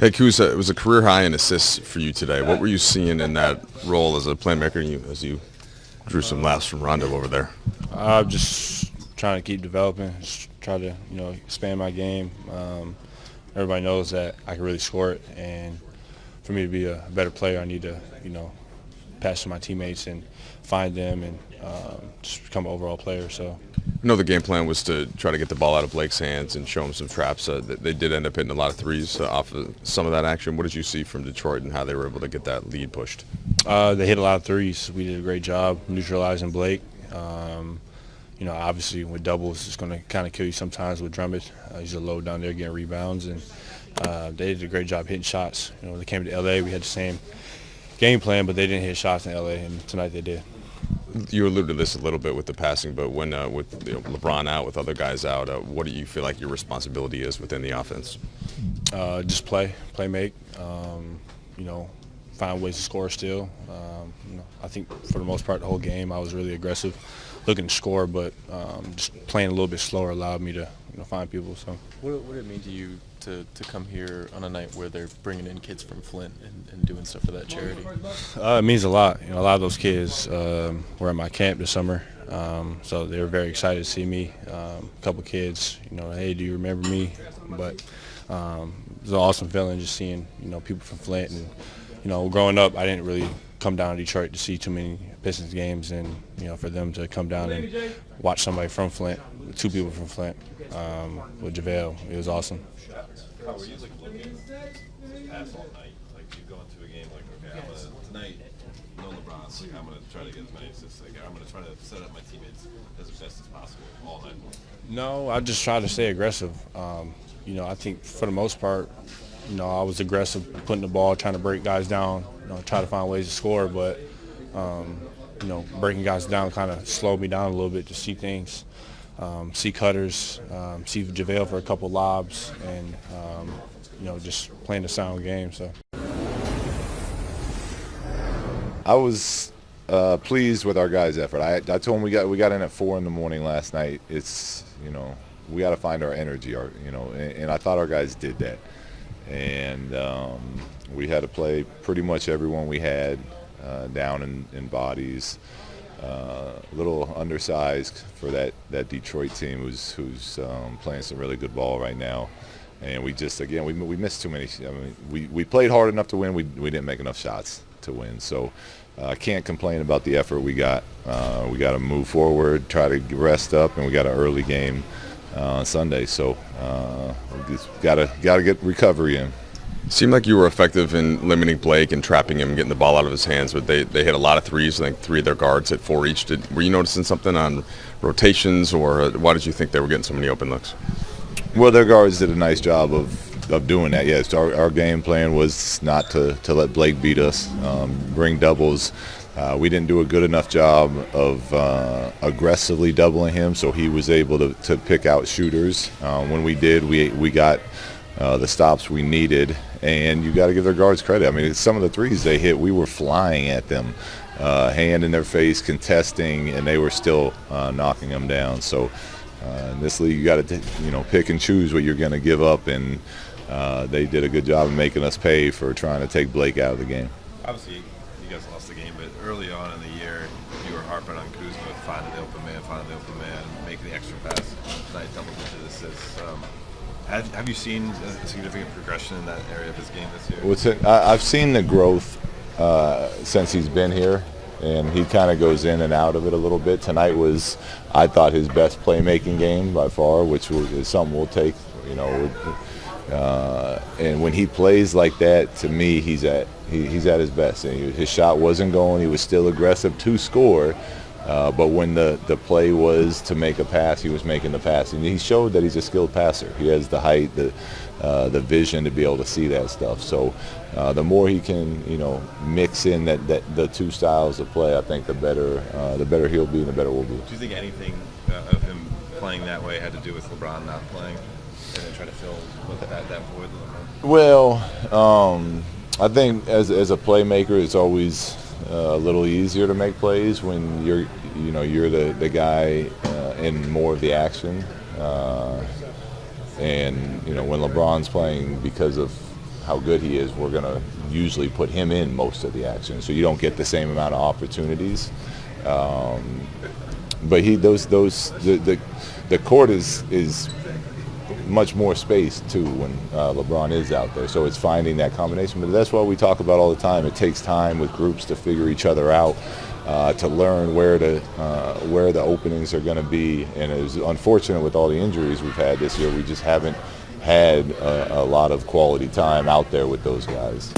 Hey, Kuzma, it was a career high in assists for you today. What were you seeing in that role as a playmaker as you drew some laughs from Rondo over there? I'm just trying to keep developing, just try to expand my game. Everybody knows that I can really score it, and for me to be a better player, I need to pass to my teammates and find them and just become an overall player. So. I know the game plan was to try to get the ball out of Blake's hands and show him some traps. They did end up hitting a lot of threes off of some of that action. What did you see from Detroit and how they were able to get that lead pushed? They hit a lot of threes. We did a great job neutralizing Blake. Obviously with doubles, it's going to kind of kill you sometimes with Drummond. He's a low down there getting rebounds, and they did a great job hitting shots. When they came to LA, we had the same game plan, but they didn't hit shots in LA, and tonight they did. You alluded to this a little bit with the passing, but when with LeBron out, with other guys out, what do you feel like your responsibility is within the offense? Just play make. Find ways to score still. I think for the most part, the whole game, I was really aggressive, looking to score, but just playing a little bit slower allowed me to find people. So. What did it mean to you to come here on a night where they're bringing in kids from Flint and doing stuff for that charity? It means a lot. A lot of those kids were at my camp this summer, so they were very excited to see me. A couple kids, hey, do you remember me? But it was an awesome feeling just seeing people from Flint, and growing up, I didn't really come down to Detroit to see too many Pistons games, and for them to come down and watch somebody from Flint, two people from Flint, with JaVale, it was awesome. How were you looking to pass all night? Like you go into a game like, okay, I'm gonna tonight, no LeBron, like I'm gonna try to get as many assists. Like I'm gonna try to set up my teammates as best as possible all night long. No, I just try to stay aggressive. I think for the most part, I was aggressive, putting the ball, trying to break guys down, try to find ways to score, but breaking guys down kind of slowed me down a little bit to see things. See cutters, see JaVale for a couple lobs, and just playing a sound game. So I was pleased with our guys' effort. I told them we got in at 4 in the morning last night. It's we got to find our energy, and I thought our guys did that. And we had to play pretty much everyone we had down in bodies. A little undersized for that Detroit team who's playing some really good ball right now, and we just we missed too many. I mean, we played hard enough to win. We didn't make enough shots to win. So I can't complain about the effort we got. We got to move forward, try to rest up, and we got an early game on Sunday. So we just gotta get recovery in. Seemed like you were effective in limiting Blake and trapping him, getting the ball out of his hands, but they hit a lot of threes. I think 3 of their guards hit 4 each. Were you noticing something on rotations, or why did you think they were getting so many open looks? Well, their guards did a nice job of doing that. Yes, our game plan was not to let Blake beat us, bring doubles. We didn't do a good enough job of aggressively doubling him, so he was able to pick out shooters. When we did, we got the stops we needed, and you got to give their guards credit. I mean, some of the threes they hit, we were flying at them, hand in their face, contesting, and they were still knocking them down. So in this league, you got to pick and choose what you're going to give up, and they did a good job of making us pay for trying to take Blake out of the game. Obviously, you guys lost the game, but early on in the year, you were harping on Kuzma, finding the open man, making the extra pass, tonight double-digit assists. Have you seen a significant progression in that area of his game this year? I've seen the growth since he's been here, and he kind of goes in and out of it a little bit. Tonight was, I thought, his best playmaking game by far, which is something we'll take. And when he plays like that, to me, he's at his best. And his shot wasn't going; he was still aggressive to score. But when the play was to make a pass, he was making the pass, and he showed that he's a skilled passer. He has the height, the vision to be able to see that stuff. So the more he can, mix in that the two styles of play, I think the better he'll be, and the better we'll be. Do you think anything of him playing that way had to do with LeBron not playing, and then try to fill that void? Well, I think as a playmaker, it's always a little easier to make plays when you're the guy in more of the action, and when LeBron's playing because of how good he is, we're going to usually put him in most of the action. So you don't get the same amount of opportunities. But the court is much more space too when LeBron is out there. So it's finding that combination. But that's what we talk about all the time. It takes time with groups to figure each other out, to learn where the openings are going to be. And it was unfortunate with all the injuries we've had this year. We just haven't had a lot of quality time out there with those guys.